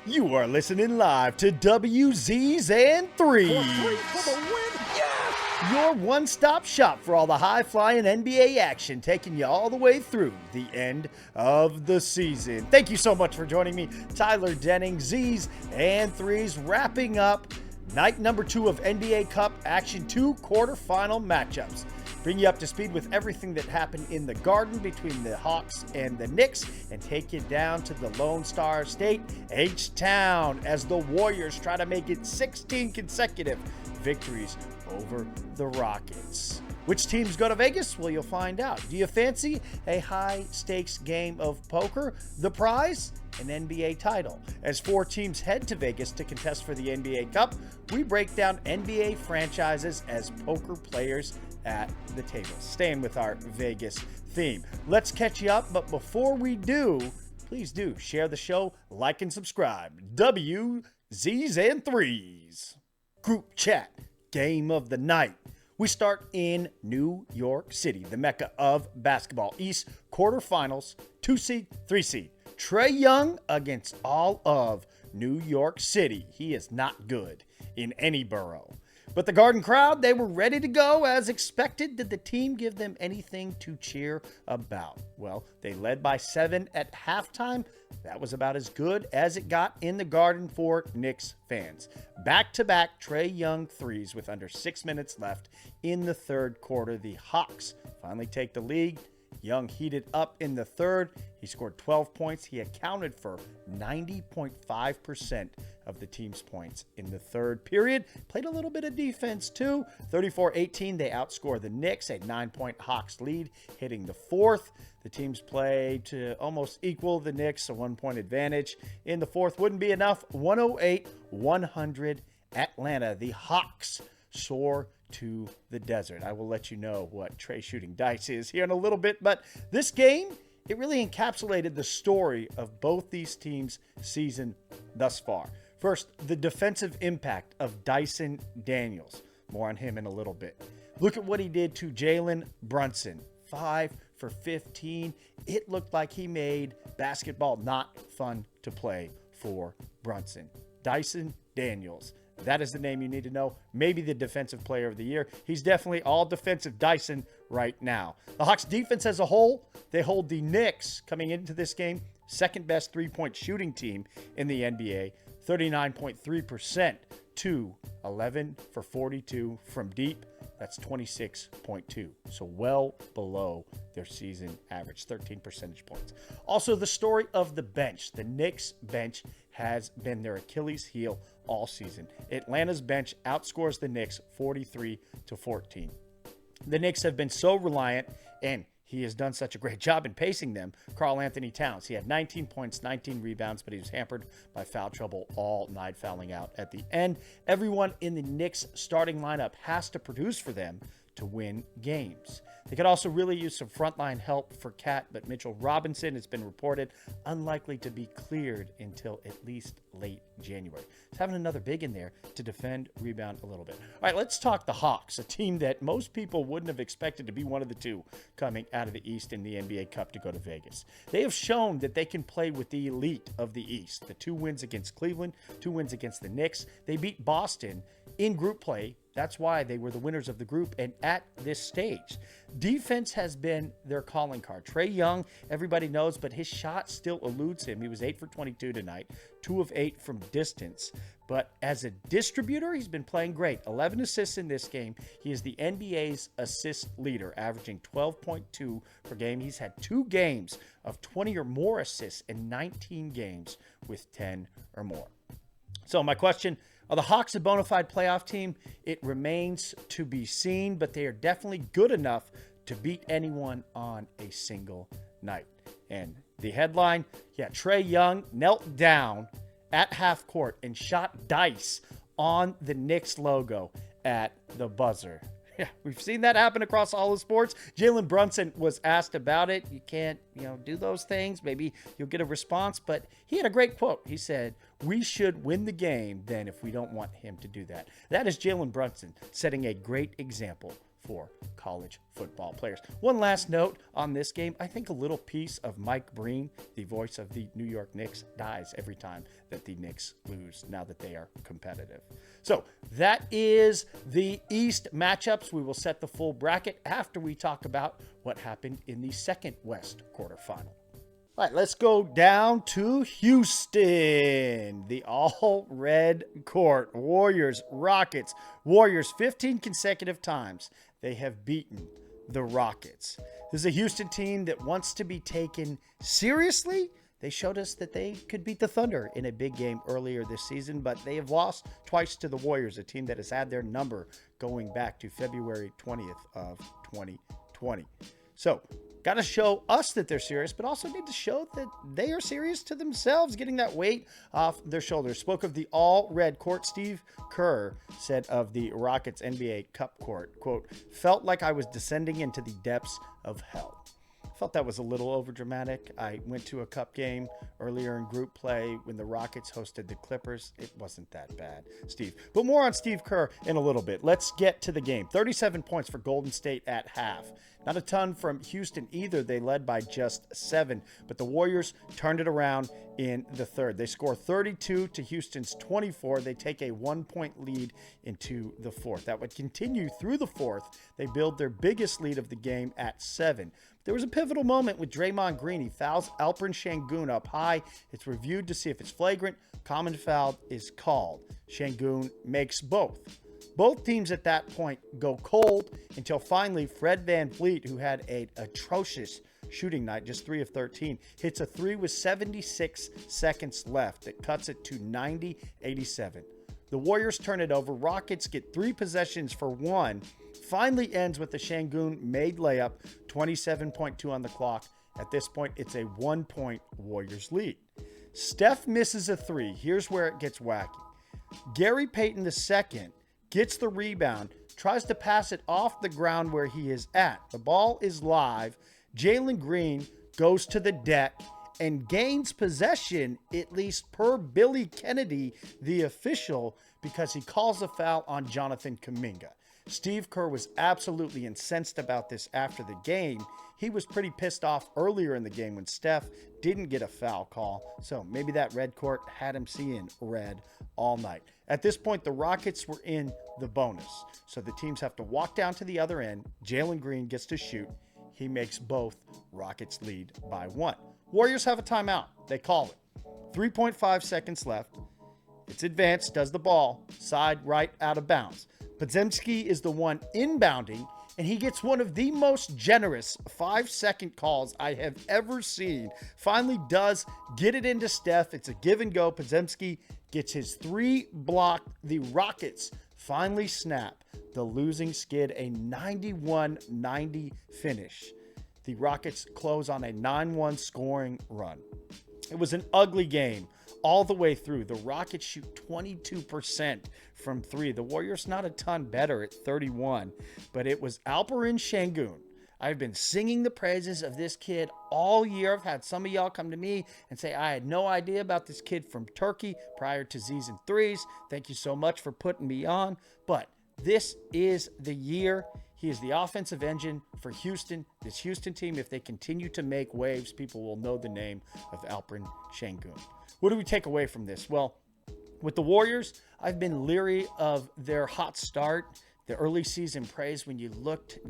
You are listening live to WZs and Threes. Your one-stop shop for all the high-flying NBA action, taking you all the way through the end of the season. Thank you so much for joining me. Tyler Denning, Z's and Threes, wrapping up night number 2 of NBA Cup Action 2 quarterfinal matchups. Bring you up to speed with everything that happened in the Garden between the Hawks and the Knicks, and take you down to the Lone Star State, H-Town, as the Warriors try to make it 16 consecutive victories over the Rockets. Which teams go to Vegas? Well, you'll find out. Do you fancy a high-stakes game of poker? The prize? An NBA title. As 4 teams head to Vegas to contest for the NBA Cup, we break down NBA franchises as poker players at the table. Staying with our Vegas theme. Let's catch you up, but before we do, please do share the show, like and subscribe. WZs and Threes. Group chat. Game of the night. We start in New York City, the mecca of basketball. East quarterfinals, 2 seed, 3 seed. Trae Young against all of New York City. He is not good in any borough. But the Garden crowd, they were ready to go as expected. Did the team give them anything to cheer about? Well, they led by 7 at halftime. That was about as good as it got in the Garden for Knicks fans. Back-to-back Trae Young threes with under 6 minutes left in the third quarter. The Hawks finally take the lead. Young heated up in the third. He scored 12 points. He accounted for 90.5% of the team's points in the third period. Played a little bit of defense too. 34-18, they outscore the Knicks, a 9-point Hawks lead hitting the fourth. The teams played to almost equal the Knicks, a 1-point advantage. In the fourth wouldn't be enough. 108-100 Atlanta. The Hawks soar to the desert. I will let you know what Trae shooting dice is here in a little bit, but this game, it really encapsulated the story of both these teams' season thus far. First, the defensive impact of Dyson Daniels. More on him in a little bit. Look at what he did to Jalen Brunson. 5 for 15. It looked like he made basketball not fun to play for Brunson. Dyson Daniels. That is the name you need to know. Maybe the defensive player of the year. He's definitely all defensive Dyson right now. The Hawks defense as a whole, they hold the Knicks coming into this game, second best three-point shooting team in the NBA, 39.3% to 11 for 42 from deep. That's 26.2. So well below their season average, 13 percentage points. Also, the story of the bench. The Knicks bench has been their Achilles heel all season. Atlanta's bench outscores the Knicks 43-14. The Knicks have been so reliant, and he has done such a great job in pacing them. Karl-Anthony Towns, he had 19 points, 19 rebounds, but he was hampered by foul trouble all night, fouling out at the end. Everyone in the Knicks starting lineup has to produce for them to win games. They could also really use some frontline help for Cat, but Mitchell Robinson has been reported unlikely to be cleared until at least late January. He's having another big in there to defend, rebound a little bit. All right, let's talk the Hawks, a team that most people wouldn't have expected to be one of the two coming out of the East in the NBA Cup to go to Vegas. They have shown that they can play with the elite of the East. The 2 wins against Cleveland, 2 wins against the Knicks. They beat Boston in group play. That's why they were the winners of the group. And at this stage, defense has been their calling card. Trae Young, everybody knows, but his shot still eludes him. He was 8 for 22 tonight, 2 of 8 from distance. But as a distributor, he's been playing great. 11 assists in this game. He is the NBA's assist leader, averaging 12.2 per game. He's had 2 games of 20 or more assists and 19 games with 10 or more. So my question, are the Hawks a bona fide playoff team? It remains to be seen, but they are definitely good enough to beat anyone on a single night. And the headline, Trae Young knelt down at half court and shot dice on the Knicks logo at the buzzer. Yeah, we've seen that happen across all of sports. Jalen Brunson was asked about it. You can't, do those things. Maybe you'll get a response, but he had a great quote. He said, "We should win the game then if we don't want him to do that." That is Jalen Brunson setting a great example for college football players. One last note on this game. I think a little piece of Mike Breen, the voice of the New York Knicks, dies every time that the Knicks lose now that they are competitive. So that is the East matchups. We will set the full bracket after we talk about what happened in the second West quarterfinal. All right, let's go down to Houston, the all-red court. Warriors, Rockets. Warriors, 15 consecutive times they have beaten the Rockets. This is a Houston team that wants to be taken seriously. They showed us that they could beat the Thunder in a big game earlier this season, but they have lost twice to the Warriors, a team that has had their number going back to February 20th of 2020. So, got to show us that they're serious, but also need to show that they are serious to themselves, getting that weight off their shoulders. Spoke of the all-red court. Steve Kerr said of the Rockets NBA Cup court, quote, "Felt like I was descending into the depths of hell." Felt that was a little overdramatic. I went to a Cup game earlier in group play when the Rockets hosted the Clippers. It wasn't that bad, Steve. But more on Steve Kerr in a little bit. Let's get to the game. 37 points for Golden State at half. Not a ton from Houston either. They led by just 7, but the Warriors turned it around in the third. They score 32 to Houston's 24. They take a 1-point lead into the fourth. That would continue through the fourth. They build their biggest lead of the game at 7. There was a pivotal moment with Draymond Green. He fouls Alperen Şengün up high. It's reviewed to see if it's flagrant. Common foul is called. Şengün makes both. Both teams at that point go cold until finally Fred VanVleet, who had an atrocious shooting night, just 3 of 13, hits a 3 with 76 seconds left. That cuts it to 90-87. The Warriors turn it over. Rockets get 3 possessions for 1. Finally ends with the Şengün made layup, 27.2 on the clock. At this point, it's a 1-point Warriors lead. Steph misses a 3. Here's where it gets wacky. Gary Payton II gets the rebound, tries to pass it off the ground where he is at. The ball is live. Jalen Green goes to the deck and gains possession, at least per Billy Kennedy, the official, because he calls a foul on Jonathan Kuminga. Steve Kerr was absolutely incensed about this after the game. He was pretty pissed off earlier in the game when Steph didn't get a foul call. So maybe that red court had him seeing red all night. At this point, the Rockets were in the bonus. So the teams have to walk down to the other end. Jalen Green gets to shoot. He makes both. Rockets lead by 1. Warriors have a timeout. They call it. 3.5 seconds left. It's advanced, does the ball, side right out of bounds. Podziemski is the one inbounding, and he gets one of the most generous 5-second calls I have ever seen. Finally does get it into Steph. It's a give and go. Podziemski gets his 3 blocked. The Rockets finally snap the losing skid, a 91-90 finish. The Rockets close on a 9-1 scoring run. It was an ugly game all the way through. The Rockets shoot 22% from 3. The Warriors not a ton better at 31, but it was Alperen Şengün. I've been singing the praises of this kid all year. I've had some of y'all come to me and say, I had no idea about this kid from Turkey prior to season 3s. Thank you so much for putting me on. But this is the year. He is the offensive engine for Houston. This Houston team, if they continue to make waves, people will know the name of Alperen Şengün. What do we take away from this? Well, with the Warriors, I've been leery of their hot start. The early season praise, when you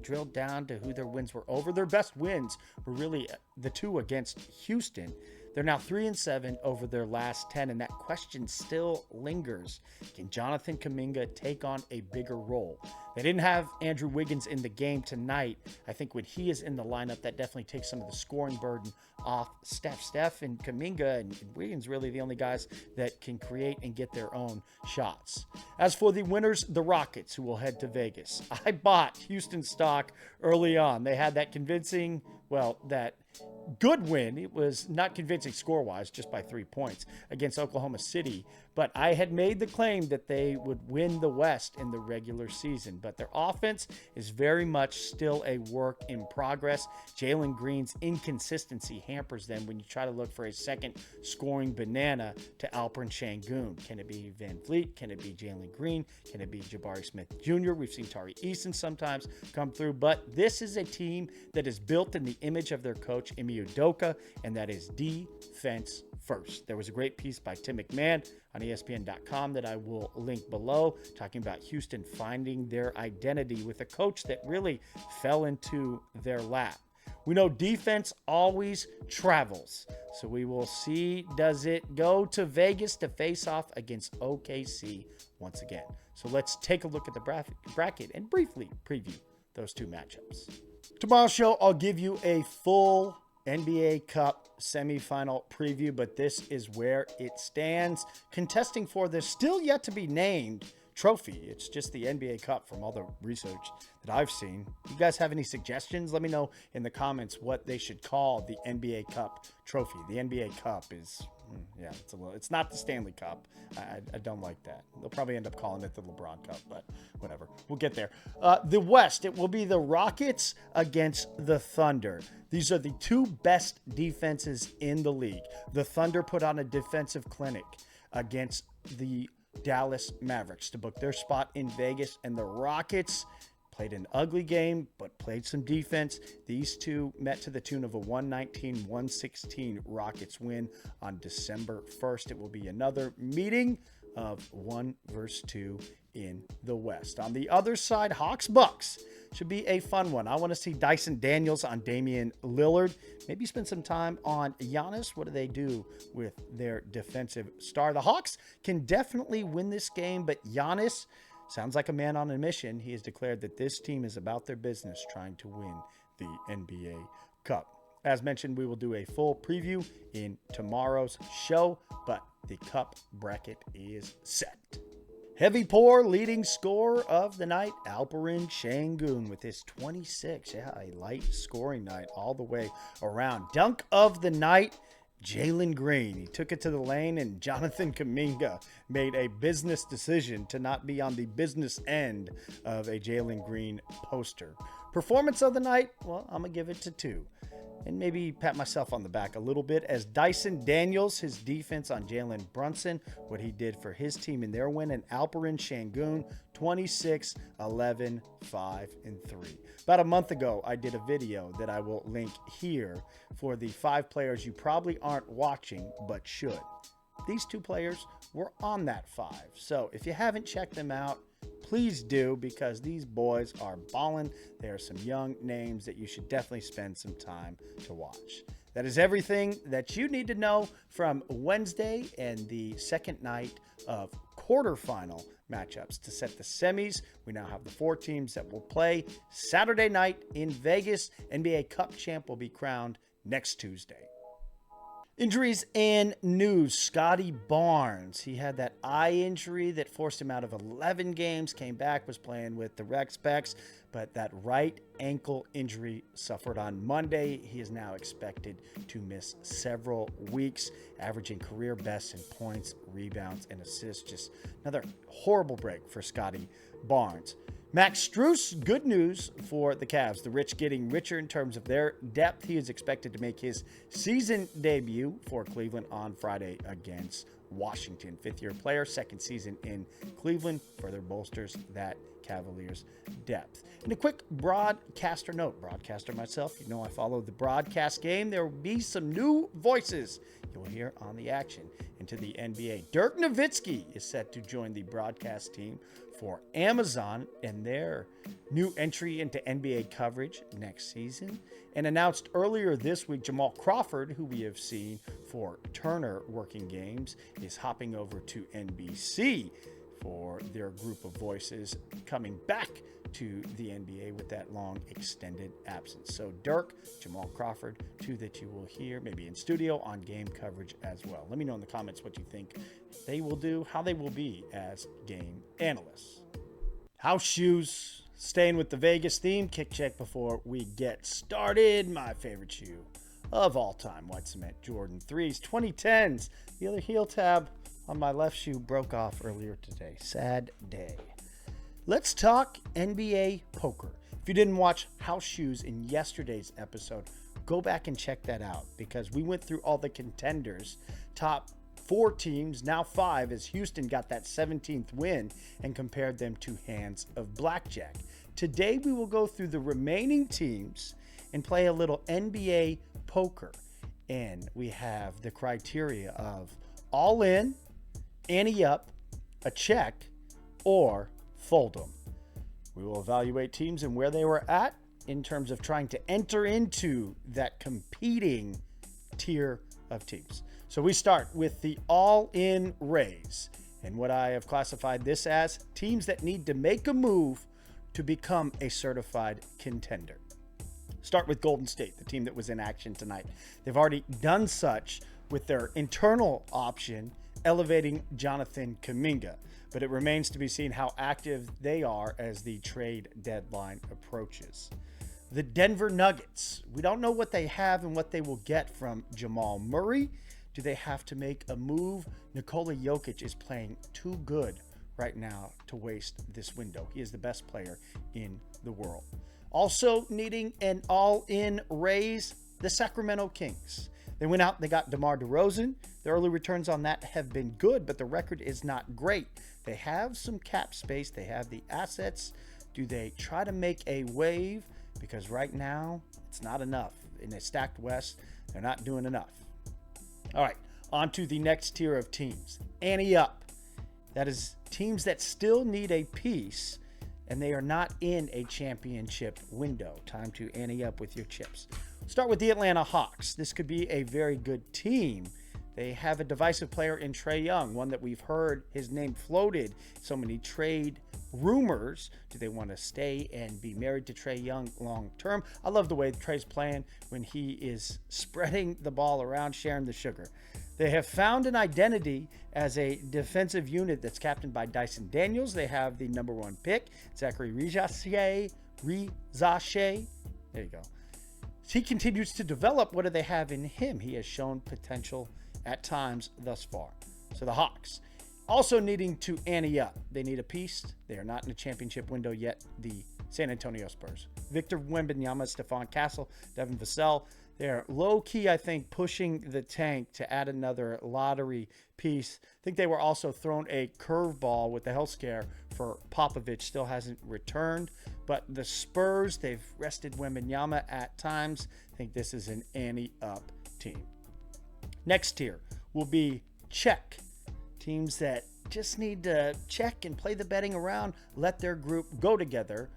drilled down to who their wins were over. Their best wins were really the 2 against Houston. They're now 3-7 over their last 10, and that question still lingers. Can Jonathan Kuminga take on a bigger role? They didn't have Andrew Wiggins in the game tonight. I think when he is in the lineup, that definitely takes some of the scoring burden off Steph. Steph and Kuminga and Wiggins really the only guys that can create and get their own shots. As for the winners, the Rockets, who will head to Vegas. I bought Houston stock early on. They had that convincing, that good win. It was not convincing score-wise, just by 3 points against Oklahoma City. But I had made the claim that they would win the West in the regular season. But their offense is very much still a work in progress. Jalen Green's inconsistency hampers them when you try to look for a second scoring banana to Alperen Şengün. Can it be Van Vliet? Can it be Jalen Green? Can it be Jabari Smith Jr.? We've seen Tari Eason sometimes come through. But this is a team that is built in the image of their coach, Ime Udoka, and that is defense first. There was a great piece by Tim McMahon on ESPN.com that I will link below, talking about Houston finding their identity with a coach that really fell into their lap. We know defense always travels, so we will see, does it go to Vegas to face off against OKC once again? So let's take a look at the bracket and briefly preview those two matchups. Tomorrow's show, I'll give you a full NBA Cup semifinal preview, but this is where it stands. Contesting for the still yet to be named trophy. It's just the NBA Cup from all the research that I've seen. You guys have any suggestions? Let me know in the comments what they should call the NBA Cup trophy. The NBA Cup is, yeah, it's not the Stanley Cup. I don't like that. They'll probably end up calling it the LeBron Cup, but whatever. We'll get there. The West, it will be the Rockets against the Thunder. These are the two best defenses in the league. The Thunder put on a defensive clinic against the Dallas Mavericks to book their spot in Vegas, and the Rockets played an ugly game but played some defense. These two met to the tune of a 119-116 Rockets win on December 1st. It will be another meeting of 1 versus 2 in the West. On the other side, Hawks-Bucks should be a fun one. I want to see Dyson Daniels on Damian Lillard. Maybe spend some time on Giannis. What do they do with their defensive star? The Hawks can definitely win this game, but Giannis sounds like a man on a mission. He has declared that this team is about their business, trying to win the NBA Cup. As mentioned, we will do a full preview in tomorrow's show, but the Cup bracket is set. Heavy pour, leading scorer of the night, Alperen Şengün with his 26. Yeah, a light scoring night all the way around. Dunk of the night, Jalen Green. He took it to the lane, and Jonathan Kuminga made a business decision to not be on the business end of a Jalen Green poster. Performance of the night, well, I'm going to give it to 2. And maybe pat myself on the back a little bit as Dyson Daniels, his defense on Jalen Brunson, what he did for his team in their win, and Alperen Şengün, 26, 11, 5, and 3. About a month ago, I did a video that I will link here for the 5 players you probably aren't watching but should. These 2 players were on that 5. So if you haven't checked them out, please do, because these boys are balling. There are some young names that you should definitely spend some time to watch. That is everything that you need to know from Wednesday and the second night of quarterfinal matchups. To set the semis, we now have the 4 teams that will play Saturday night in Vegas. NBA Cup champ will be crowned next Tuesday. Injuries and news. Scotty Barnes. He had that eye injury that forced him out of 11 games, came back, was playing with the Red Specs, but that right ankle injury suffered on Monday. He is now expected to miss several weeks, averaging career best in points, rebounds, and assists. Just another horrible break for Scotty Barnes. Max Strus, good news for the Cavs. The rich getting richer in terms of their depth. He is expected to make his season debut for Cleveland on Friday against Washington. 5th-year player, second season in Cleveland, further bolsters that Cavaliers depth. And a quick broadcaster note. Broadcaster myself, you know I follow the broadcast game. There will be some new voices you'll hear on the action into the NBA. Dirk Nowitzki is set to join the broadcast team for Amazon and their new entry into NBA coverage next season. And announced earlier this week, Jamal Crawford, who we have seen for Turner working games, is hopping over to NBC for their group of voices coming back to the NBA with that long extended absence. So Dirk, Jamal Crawford, 2 that you will hear maybe in studio on game coverage as well. Let me know in the comments what you think they will do, how they will be as game analysts. House shoes, staying with the Vegas theme, kick check before we get started. My favorite shoe of all time, white cement Jordan 3s, 2010s. The other heel tab on my left shoe broke off earlier today. Sad day. Let's talk NBA poker. If you didn't watch House Shoes in yesterday's episode, go back and check that out because we went through all the contenders, top 4 teams, now 5, as Houston got that 17th win and compared them to hands of blackjack. Today we will go through the remaining teams and play a little NBA poker. And we have the criteria of all in, ante up, a check, or fold them. We will evaluate teams and where they were at in terms of trying to enter into that competing tier of teams. So we start with the all-in raise. And what I have classified this as teams that need to make a move to become a certified contender. Start with Golden State, the team that was in action tonight. They've already done such with their internal option, elevating Jonathan Kuminga. But it remains to be seen how active they are as the trade deadline approaches. The Denver Nuggets. We don't know what they have and what they will get from Jamal Murray. Do they have to make a move? Nikola Jokic is playing too good right now to waste this window. He is the best player in the world. Also needing an all-in raise, the Sacramento Kings. They went out, they got DeMar DeRozan. The early returns on that have been good, but the record is not great. They have some cap space. They have the assets. Do they try to make a wave? Because right now, it's not enough. In a stacked West, they're not doing enough. All right, on to the next tier of teams. Ante up. That is teams that still need a piece, and they are not in a championship window. Time to ante up with your chips. Start with the Atlanta Hawks. This could be a very good team. They have a divisive player in Trae Young, one that we've heard his name floated. So many trade rumors. Do they want to stay and be married to Trae Young long term? I love the way Trae's playing when he is spreading the ball around, sharing the sugar. They have found an identity as a defensive unit that's captained by Dyson Daniels. They have the number 1 pick, Zachary Rizache. There you go. He continues to develop. What do they have in him? He has shown potential at times thus far. So the Hawks also needing to ante up. They need a piece. They are not in a championship window yet. The San Antonio Spurs. Victor Wembanyama, Stephon Castle, Devin Vassell. They're low-key, I think, pushing the tank to add another lottery piece. I think they were also thrown a curveball with the health scare for Popovich. Still hasn't returned. But the Spurs, they've rested Wembanyama at times. I think this is an ante-up team. Next tier will be check. Teams that just need to check and play the betting around, let their group go together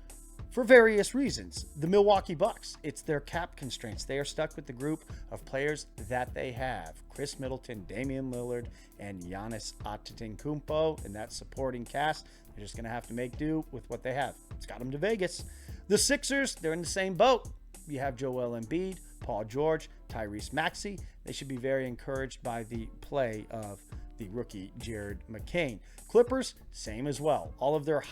for various reasons. The Milwaukee Bucks, it's their cap constraints. They are stuck with the group of players that they have. Chris Middleton, Damian Lillard, and Giannis Antetokounmpo, and that supporting cast. They're just going to have to make do with what they have. It's got them to Vegas. The Sixers, they're in the same boat. You have Joel Embiid, Paul George, Tyrese Maxey. They should be very encouraged by the play of the rookie Jared McCain. Clippers, same as well. All of their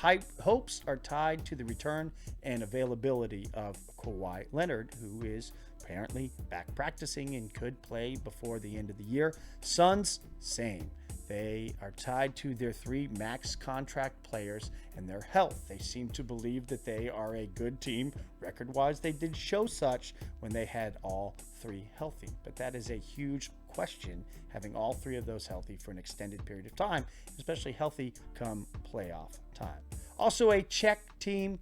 hopes are tied to the return and availability of Kawhi Leonard, who is apparently back practicing and could play before the end of the year. Suns, same. They are tied to their 3 max contract players and their health. They seem to believe that they are a good team. Record-wise, they did show such when they had all 3 healthy. But that is a huge question, having all 3 of those healthy for an extended period of time, especially healthy come playoff time. Also a check team,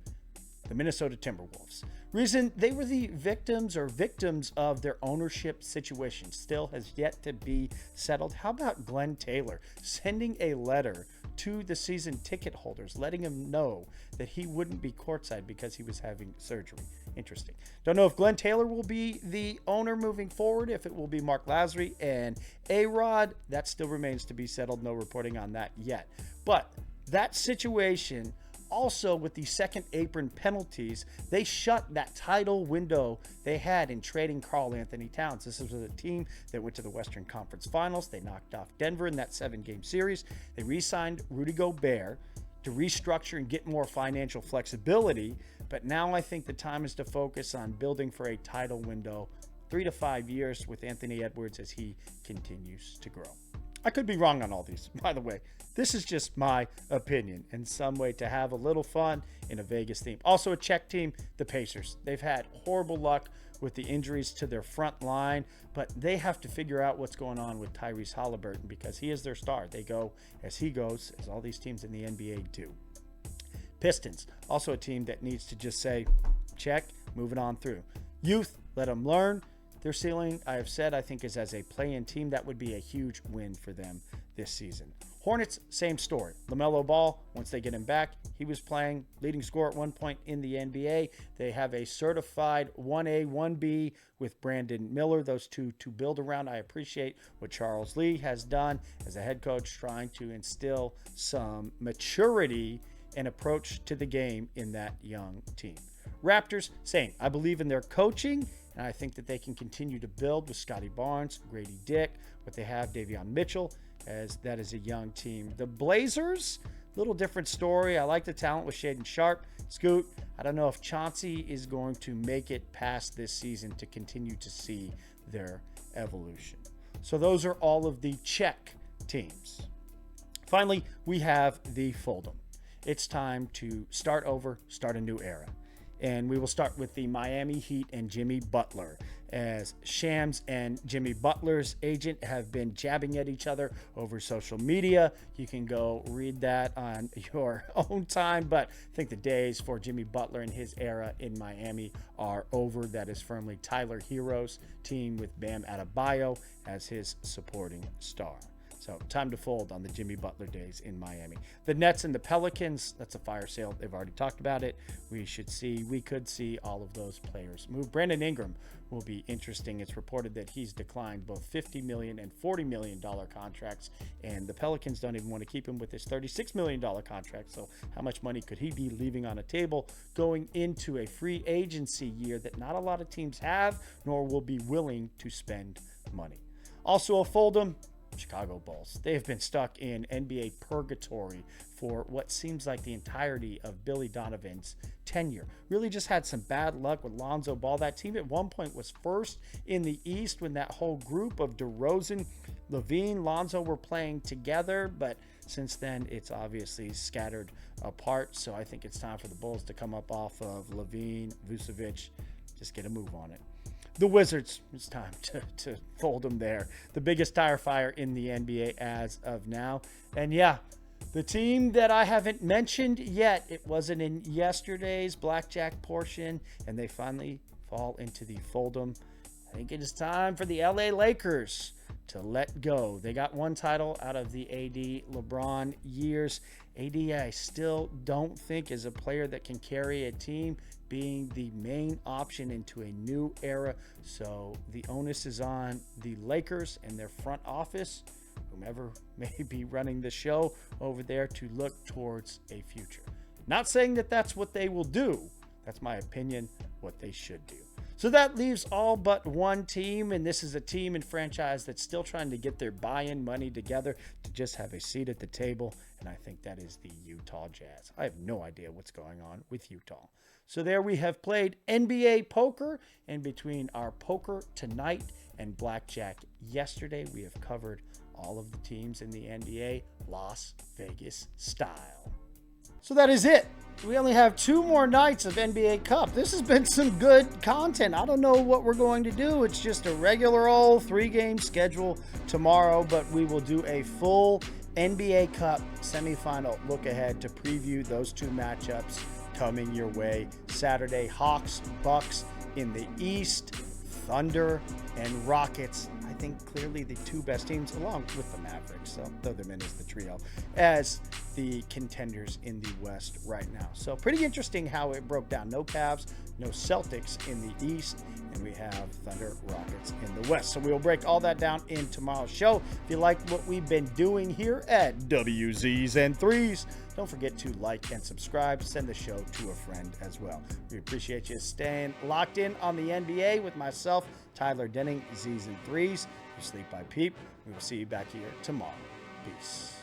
the Minnesota Timberwolves. Reason they were the victims of their ownership situation still has yet to be settled. How about Glenn Taylor sending a letter to the season ticket holders, letting them know that he wouldn't be courtside because he was having surgery? Interesting. Don't know if Glenn Taylor will be the owner moving forward, if it will be Mark Lasry and A-Rod. That still remains to be settled. No reporting on that yet. But that situation, also with the second apron penalties, they shut that title window they had in trading Karl Anthony Towns. This was a team that went to the Western Conference Finals. They knocked off Denver in that 7-game series. They re-signed Rudy Gobert to restructure and get more financial flexibility. But now I think the time is to focus on building for a title window, 3 to 5 years with Anthony Edwards as he continues to grow. I could be wrong on all these, by the way. This is just my opinion and some way to have a little fun in a Vegas theme. Also a Czech team, the Pacers. They've had horrible luck with the injuries to their front line, but they have to figure out what's going on with Tyrese Haliburton because he is their star. They go as he goes, as all these teams in the NBA do. Pistons, also a team that needs to just say, check, moving on through. Youth, let them learn. Their ceiling, I have said, I think is as a play-in team. That would be a huge win for them this season. Hornets, same story. LaMelo Ball, once they get him back, he was playing leading scorer at one point in the NBA. They have a certified 1A, 1B with Brandon Miller, those two to build around. I appreciate what Charles Lee has done as a head coach, trying to instill some maturity and approach to the game in that young team. Raptors, same. I believe in their coaching, and I think that they can continue to build with Scotty Barnes, Grady Dick, what they have, Davion Mitchell, as that is a young team. The Blazers, little different story. I like the talent with Shaedon Sharpe. Scoot, I don't know if Chauncey is going to make it past this season to continue to see their evolution. So those are all of the Czech teams. Finally, we have the Fold'em. It's time to start over, start a new era. And we will start with the Miami Heat and Jimmy Butler, as Shams and Jimmy Butler's agent have been jabbing at each other over social media. You can go read that on your own time, but I think the days for Jimmy Butler and his era in Miami are over. That is firmly Tyler Hero's team with Bam Adebayo as his supporting star. So time to fold on the Jimmy Butler days in Miami. The Nets and the Pelicans, that's a fire sale. They've already talked about it. We could see all of those players move. Brandon Ingram will be interesting. It's reported that he's declined both $50 million and $40 million contracts, and the Pelicans don't even want to keep him with his $36 million contract. So how much money could he be leaving on a table going into a free agency year that not a lot of teams have, nor will be willing to spend money? Also a Fold'em, Chicago Bulls. They have been stuck in NBA purgatory for what seems like the entirety of Billy Donovan's tenure. Really just had some bad luck with Lonzo Ball. That team at one point was first in the East when that whole group of DeRozan, LaVine, Lonzo were playing together, but since then it's obviously scattered apart. So I think it's time for the Bulls to come up off of LaVine, Vucevic, just get a move on it. The Wizards, it's time to fold them there. The biggest tire fire in the NBA as of now. And yeah, the team that I haven't mentioned yet, it wasn't in yesterday's blackjack portion, and they finally fall into the fold'em. I think it is time for the LA Lakers to let go. They got one title out of the AD LeBron years. AD, I still don't think is a player that can carry a team, being the main option into a new era. So the onus is on the Lakers and their front office, whomever may be running the show over there, to look towards a future. Not saying that that's what they will do. That's my opinion, what they should do. So that leaves all but one team, and this is a team and franchise that's still trying to get their buy-in money together to just have a seat at the table, and I think that is the Utah Jazz. I have no idea what's going on with Utah. So there we have played NBA poker, and between our poker tonight and blackjack yesterday, we have covered all of the teams in the NBA Las Vegas style. So that is it. We only have 2 more nights of NBA Cup. This has been some good content. I don't know what we're going to do. It's just a regular old 3-game schedule tomorrow, but we will do a full NBA Cup semifinal look ahead to preview those 2 matchups coming your way Saturday. Hawks, Bucks in the East, Thunder and Rockets. I think clearly the 2 best teams, along with the Mavericks, so throw them in as the trio, as the contenders in the West right now. So pretty interesting how it broke down. No Cavs, no Celtics in the East, and we have Thunder, Rockets in the West. So we will break all that down in tomorrow's show. If you like what we've been doing here at WZs and Threes, don't forget to like and subscribe. Send the show to a friend as well. We appreciate you staying locked in on the NBA with myself, Tyler Denning, Z's and Threes. You sleep by Peep. We will see you back here tomorrow. Peace.